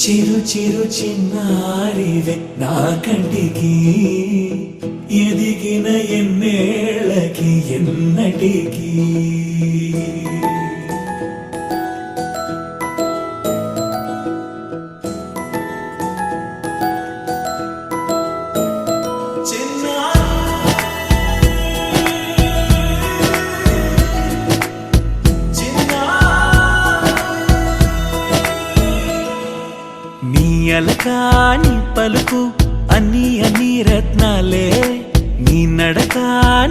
చిరు చిరు చిన్నారివే నా కంటికి ఎదిగిన ఎన్నేళ్ళకి ఎన్నటికి అలకాని పలుకు అన్ని అన్ని రత్నాలే నీ నడక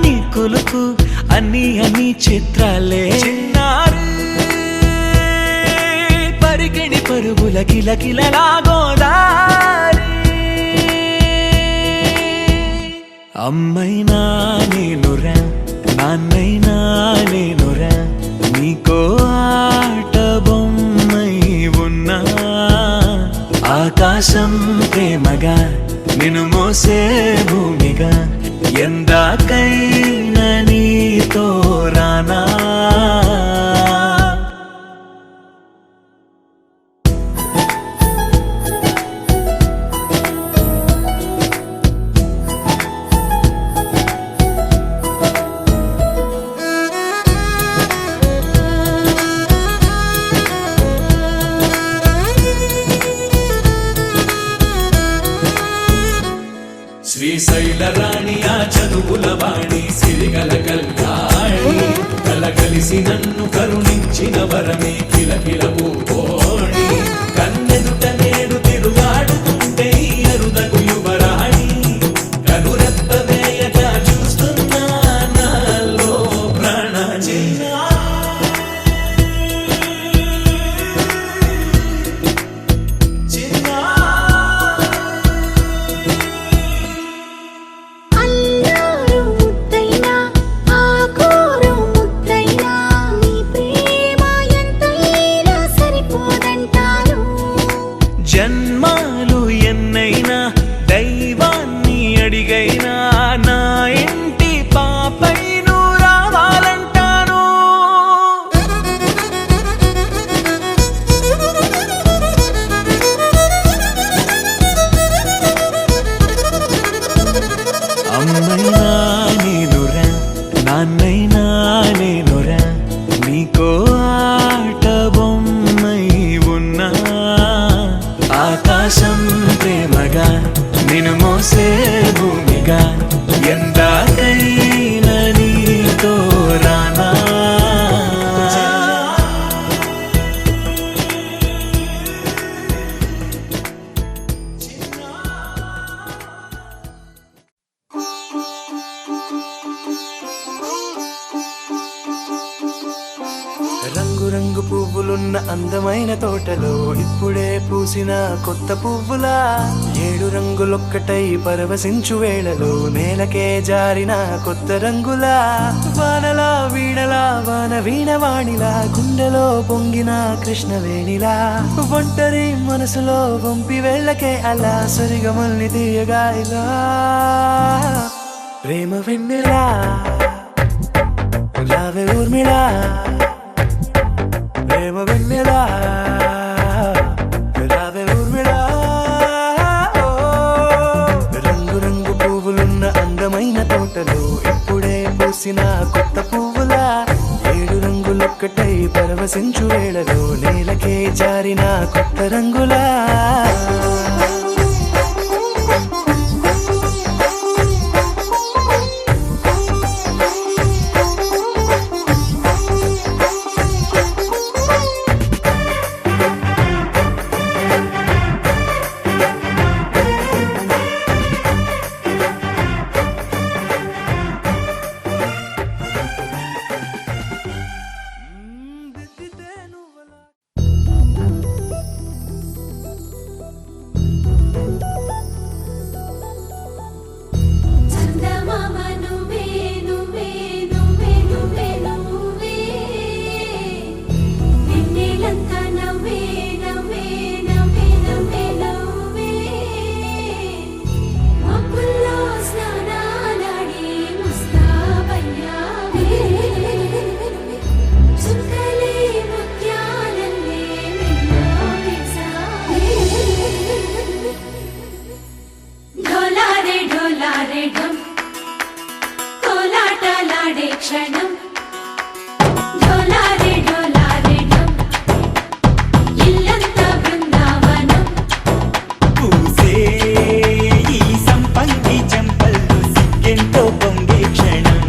నీ కులుకు అన్ని అన్ని చిత్రాలే చిన్నారు పరికిణి పరుగుల కిలకిలలా గోదారి అమ్మైనా నేనురా నాన్నైనా నేనురా నీకో ఆట బొమ్మై ఉన్నా ఆకాశం ప్రేమగా నిన్ను మోసే భూమిగా ఎందాకైనా నీతో రానా శ్రీశైల రాణి ఆ చదువుల వాణి సిరిగల కల్యాణి కలగలిసి నన్ను కరుణించిన వరమే కిలకిల పూకోణి కన్నెదుట నేడు తిరుగాడుతుంటే అరుదకు యువరాణి కనురెప్ప వేయగా చూస్తున్నా నాలో ప్రాణ జన్మాలు ఎన్నైనా దైవాన్ని అడిగైనా నా ఇంటి పాపై నువ్వు రావాలంటాను అమ్మైనా నేనురా నాన్నైనా నేనురా నీకో ఆట బొమ్మై ఉన్నా ఆకాశం ప్రేమగా నిన్ను మోసే భూమిగా ఎందాకైనా నీతో రానా రంగు రంగు పువ్వులున్న అందమైన తోటలో ఇప్పుడే పూసిన కొత్త పువ్వులా 7 రంగులొక్కటై పరవశించు వేళలో నేలకే జారిన కొత్త రంగులా వానలా వీణలా వాన వీణవాణిలా గుండెలో పొంగిన కృష్ణవేణిలా ఒంటరి మనసులో వంపి వెళ్ళకే అలా సరిగమల్ని తీయగా ఇలా ప్రేమ వెన్నెలా రావే ఊర్మిళా ప్రేమ వెన్నెలా రావే ఊర్మిళా రంగు రంగు పువ్వులున్న అందమైన తోటలో ఇప్పుడే పూసిన కొత్త పువ్వులా 7 రంగులొక్కటై పరవశించు వేళలో నేలకే జారిన కొత్త రంగులా చందమామ నువ్వే నువ్వే నువ్వే నువ్వే నువ్వే వెన్నెలంతా నవ్వే నవ్వే నవ్వే నవ్వే నవ్వే మబ్బుల్లో స్నానాలాడి ముస్తాబయ్యావే చుక్కలే ముత్యాలల్లే మెరిసావే ढोलारे ढोलारे ढम कोलाटलाडे क्षणं ढोलारे ढोलारे ढम इल्लंता बृंदावनं పూసే ఈ సంపంగి చెంపల్లో సిగ్గెంతో పొంగే క్షణం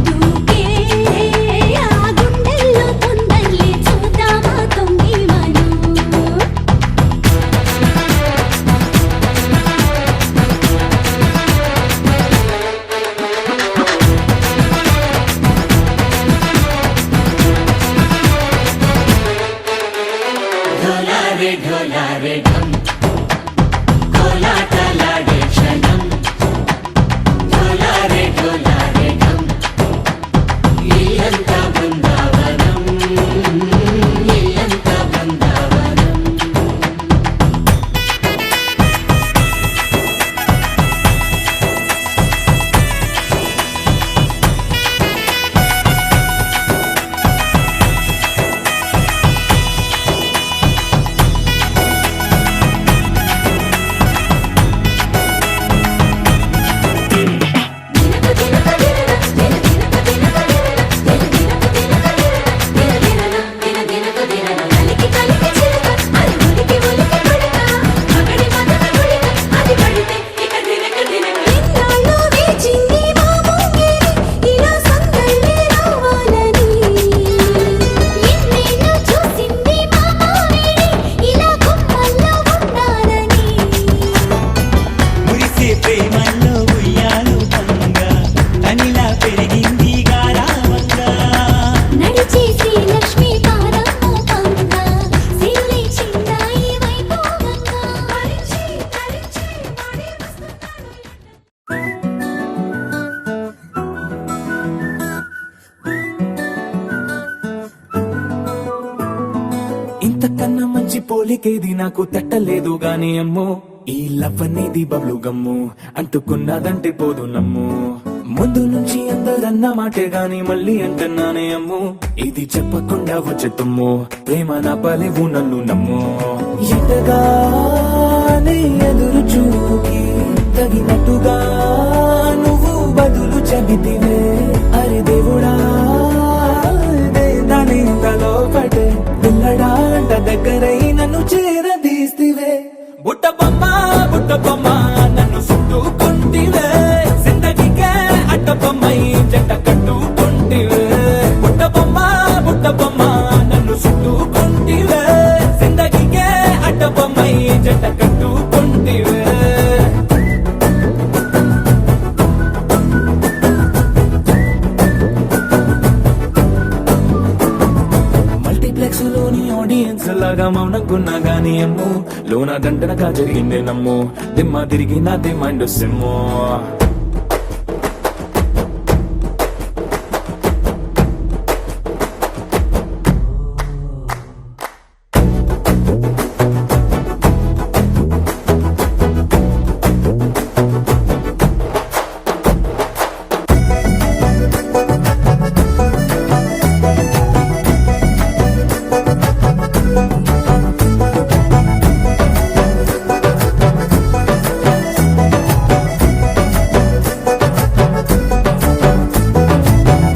దూకే ఆ గుండెల్లో తొందరలే చూద్దామా తొంగి మనం ढोलारे ढोलारे ढम कोलाटलाडे क्षणं ढोलारे ढोलारे ढम ఇల్లంతా బృందావనం ఇల్లంతా బృందావనం మురిసే ప్రేమల్లో ఉయ్యాలు పంగా తనిలా పెరిగింది గారావంగా నడిచే శ్రీలక్ష్మి పారమ్మ పంగా సిల్లి చిందాయి వైభవంగా పరిచి పరిచి మడి వస్తున్నాడు ఇంతకన్నా మంచి పోలికేది నాకు తట్టలేదు గాని అమ్మో ఈ లవ్ అనేది బబ్లు గమ్ము అంటుకున్నదంటే పోదు నమ్ము ముందు నుంచి అందరన్న మాటే గాని మళ్ళీ అంటున్నానే అమ్ము ఇది చెప్పకుండా వచ్చే తుమ్ము ప్రేమ నా పలేవు నన్ను నమ్ము ఎటగానే ఎదురు చూకి తగినట్టుగా నువ్వు బదులు చెబితివే అరే దేవుడా దాని తలో పడే పిల్లడాంట దగ్గరై నన్ను చేరదీస్తివే బుట్ట బొమ్మ నన్ను చుట్టుకుంటివే జిందగీకే అడ్డ బొమ్మై జంట కట్టుకుంటివే బుట్ట బొమ్మ నన్ను చుట్టుకుంటివే జిందగీకే అడ్డ బొమ్మై జంట కట్టుకుంటివే మల్టీప్లెక్స్ లోని ఆడియన్స్ లాగా మౌనంకున్నా గానీ అమ్ము లోన దండనగా జరిగిందే నమ్ము దిమ్మ తిరిగి నాదే మైండ్ సిమ్ము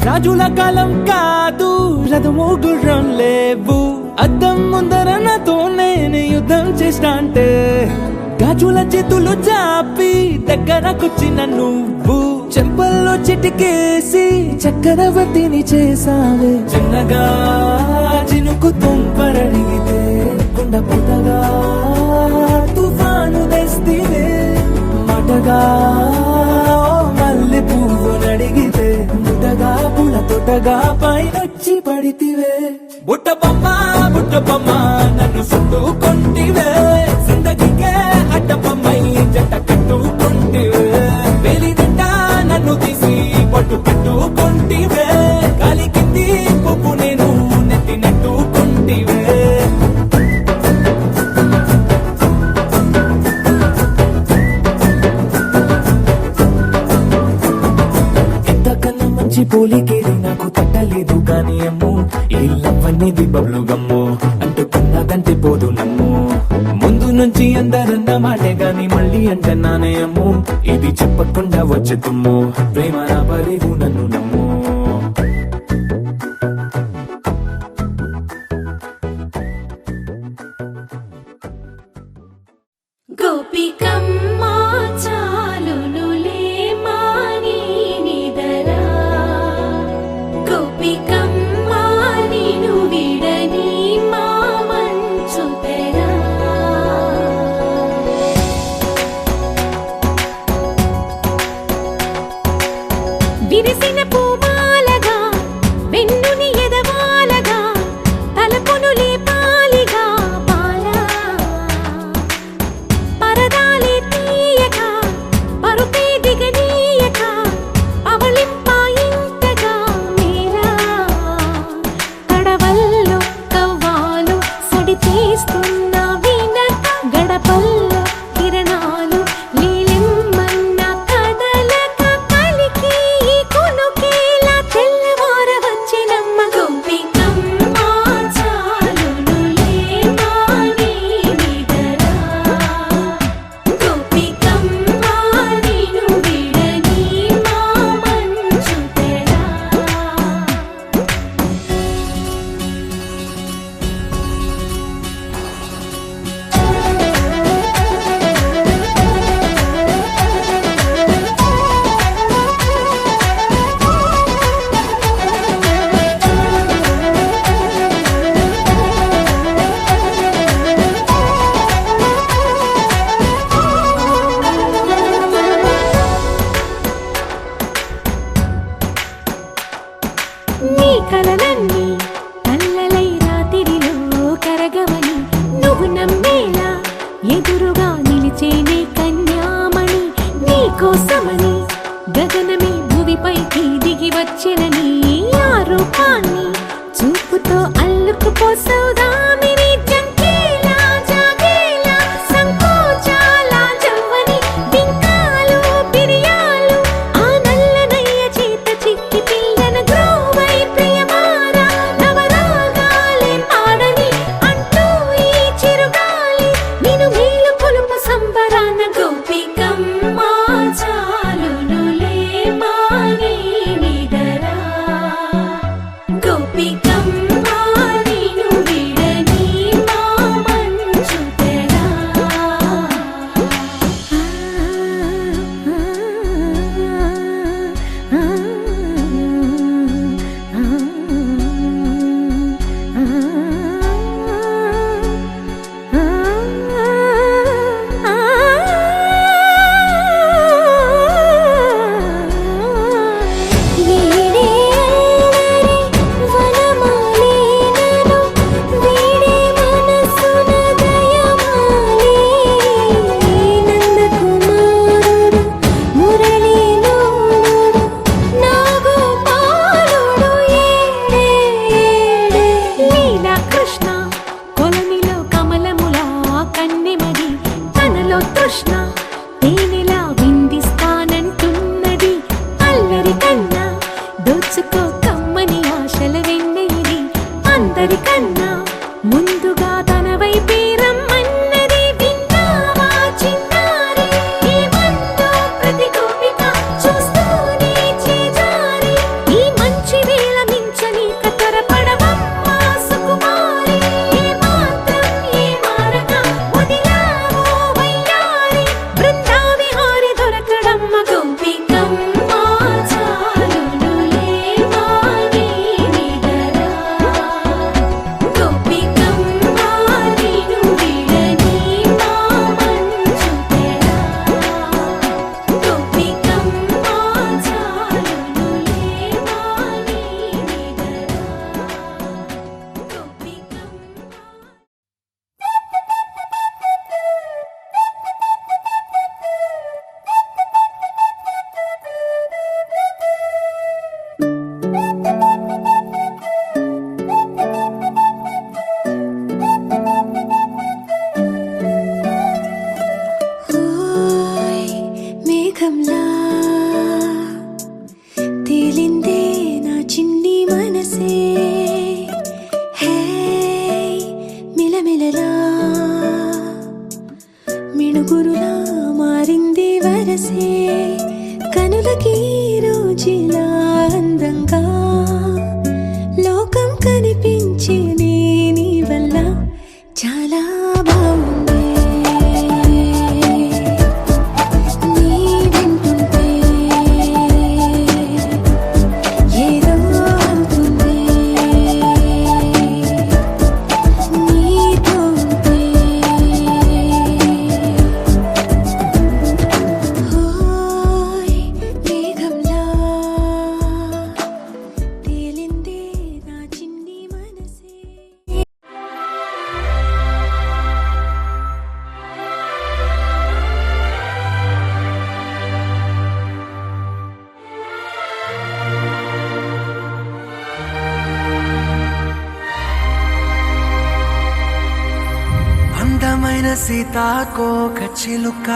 రాజుల కాలం కాదు రథము గుర్రం లేవు అద్దం ముందర నాతో నేను యుద్ధం చేస్తా అంటే గాజుల చేతులు చాపి దగ్గరకొచ్చిన నువ్వు చెంపల్లో చిటికేసి చక్రవర్తిని చేసావే చిన్నగా చినుకు తుంపరడిగితే కుండ పుట్టగా తుఫాను తెస్తివే మాటగా మల్లె పువ్వు నడిగితే ముద్దగా పుల తొట్టగా పైనొచ్చి పడితివే బుట్ట బొమ్మ నన్ను చుట్టుకుంటివే జిందగీకే అడ్డ పోలికేది నాకు తట్టలేదు గాని అమ్మో ఈ లవ్ అనేది బబ్లు గమ్ము అంటుకున్నదంటే పోదు నమ్ము ముందు నుంచి అందరన్న మాటే గాని మళ్ళీ అంటున్నానే అమ్ము ఇది చెప్పకుండా వచ్చే తుమ్ము ప్రేమ నా పరేవు నన్ను నమ్ము గోపికమ్మ చాలునులే మాని నిదరా గోపికమ్మ నిను విడని మా మంచు తెరా విరిసిన పూమాలగా వెన్నుని ఎదవాలగా తలపును లేపాలిగా బాలా పరదాలే తీయక పరుపే దిగనీయక అవలింపాయింతగా మేరా కడవల్లో కవ్వాలు సడి చేస్తున్న వీణత గడపల్లో కిరణాలు లీలిమ్మన్న కదలక కలికి ఈ కునుకేలా తెల్లవార వచ్చినమ్మ గోపికమ్మ చాలునులే మాని నిదరా గోపికమ్మ నిను విడని మా మంచు తెరా నీ కలలన్నీ కల్లలై రాత్రిలో కరగవని నువ్వు నమ్మేలా ఎదురుగా నిలిచేనే కన్యామణి నీ కోసమని గగనమే భువిపైకి దిగి వచ్చినని ఆ రూపాన్ని చూపుతో అల్లుకుపోసౌదామిని జంకేలా జాగేలా సంకోచాల జవ్వని బింకాలు బిరియాలు ఆ నల్లనయ్య చేత చిక్కి పిల్లన గ్రోవై ప్రియమారా నవరాగాలే పాడని అంటూ ఈ చిరుగాలి నిను మేలు కొలుపు సంబరాన గోపికమ్మ చాలునులే మాని నిదరా గోపికమ్మ నిను విడని మా మంచు తెరా కృష్ణ కొలనిలో కమలములా కన్నెమడి తనలో తృష్ణ తేనెలా విందిస్తానంటున్నది అల్లరి కన్నా దోచుకో కమ్మని ఆశల వెన్నెయిది అందరికన్నా ముందుగా తన వైపే రమ్మన్నది విన్నావా చిన్నారి ఏమందో ప్రతి గోపిక చూస్తూనే చేజారి ఈ మంచి వేళ మించని కతరపడవమ్మా సుకుమారి ఏ మాత్రం ఏ మారక వదిలావో వయ్యారి బృందావిహారి మిణుగురులా మారింది వరసే కనులకి రోజులా అందంగా లోకం కనిపించే నీ వల్ల చాలా బాగుంది నీ వింటుంటే ఏదో అవుతుంది నీతో ఉంటే హోయ్ మేఘంలా తేలిందే నా చిన్ని మనసే అందమైన సీతాకోక చిలుక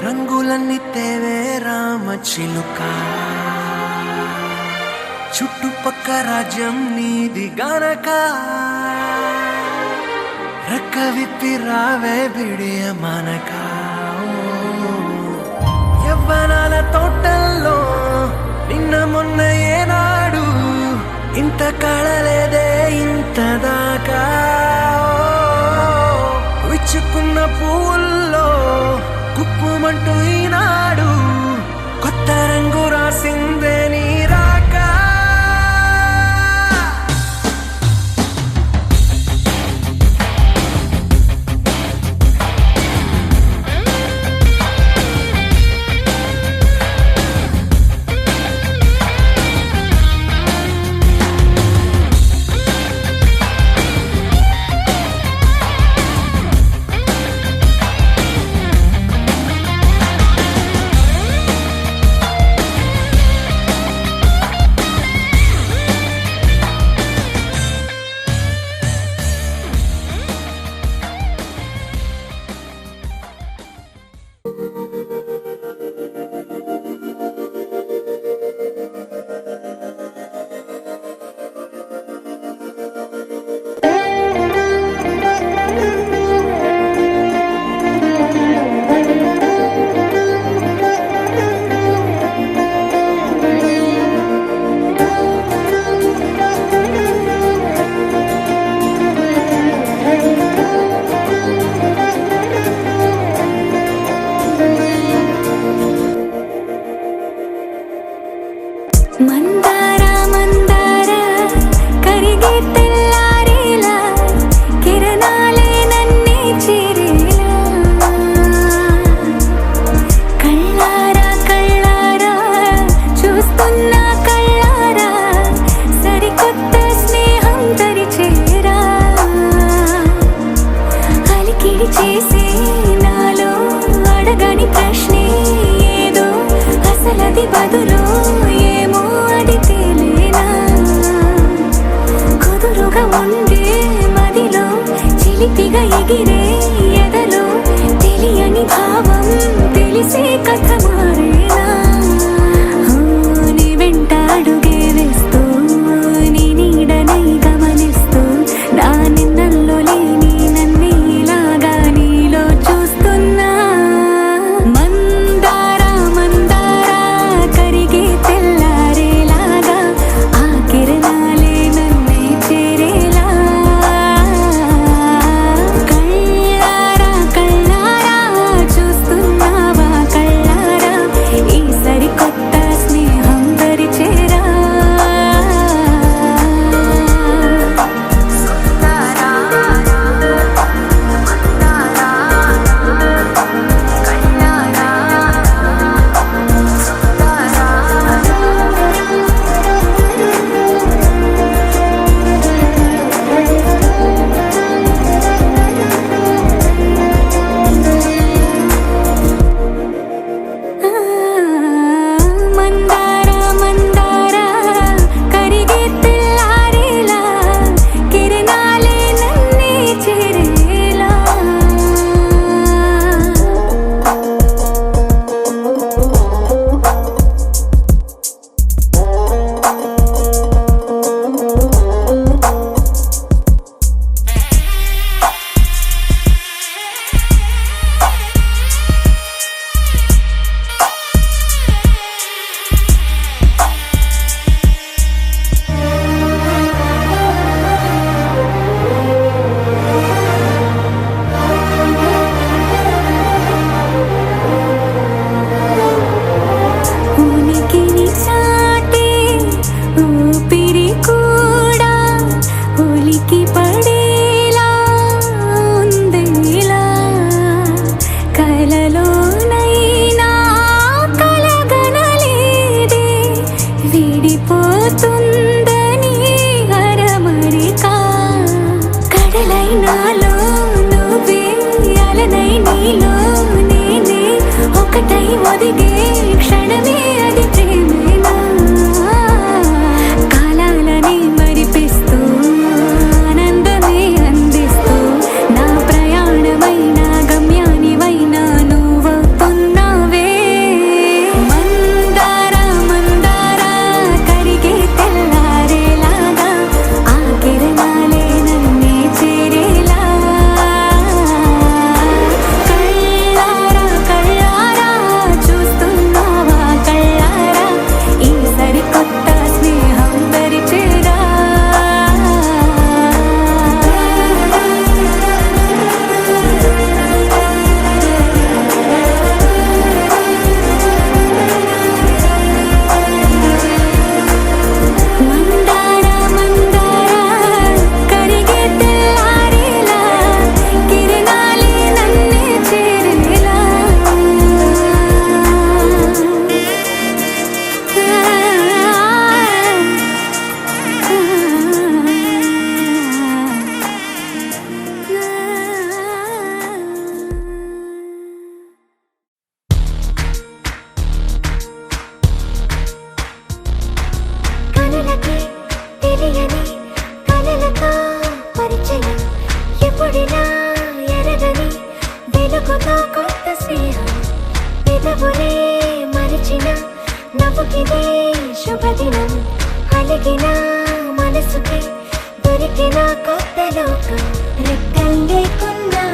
రంగులన్నీ తేవే రామ చిలుక చుట్టుపక్క రాజ్యం నీది గనక రెక్క విప్పి రావే బిడియ మనక యవ్వనాల తోటల్లో నిన్న మొన్న ఏనాడు ఇంత కళలేదే ఇంత దాకా విచ్చుకున్న పువ్వుల్లో కుప్పుమంటూ ఈనాడు కొత్త రంగు రాసిందే నీ రాక మందార మందార కరిగే తెల్లారేలా కిరణాలే నన్నే చేరేలా కళ్ళారా కళ్ళారా చూస్తున్నా కళ్ళారా సరికొత్త స్నేహం తరిచేరా అలికిడి చేసే నాలో అడగని ప్రశ్నే ఏదో అసలది బదులు ఏమో అది తేలేనా కుదురుగా ఉండే మదిలో చిలిపిగా ఎగిరే ఎదలో తెలియని భావం తెలిసే కథ మారేనా నీ వెంట అడుగే వేస్తూ నీ నీడనై గమనిస్తూ నా నిన్నల్లో లేని నన్నే ఇలాగా నీలో చూస్తున్నా మందార మందార కరిగే తెల్లారేలాగా ఆ కిరణాలే నన్నే చేరేలా కళ్ళారా ఒకటై నీలో నేనే ఒకటై ఒదిగే క్షణమే అది ప్రేమేనా కాలాలని మరిపిస్తూ ఆనందమే అందిస్తూ నా ప్రయాణమైన గమ్యానివైనా నువ్వవుతున్నావే మందార మందార కరిగే తెల్లారేలాగా ఆ కిరణాలే నన్నే చేరేలా కళ్ళారా కళ్ళారా చూస్తున్నావా కళ్ళారా ఈ సరికొత్త స్నేహం దరిచేరా మందార మందార కరిగే తెల్లారేలా కిరణాలే నన్నే చేరేలా కనులకి తెలియని కలలతో పరిచయం ఎప్పుడిలా ఎరగని వెలుగుతో కొత్త స్నేహం పెదవులే మరిచిన నవ్వుకిదే శుభదినం అలిగిన మనసుకి దొరికిన కొత్త లోకం రెక్కలు లేకున్నా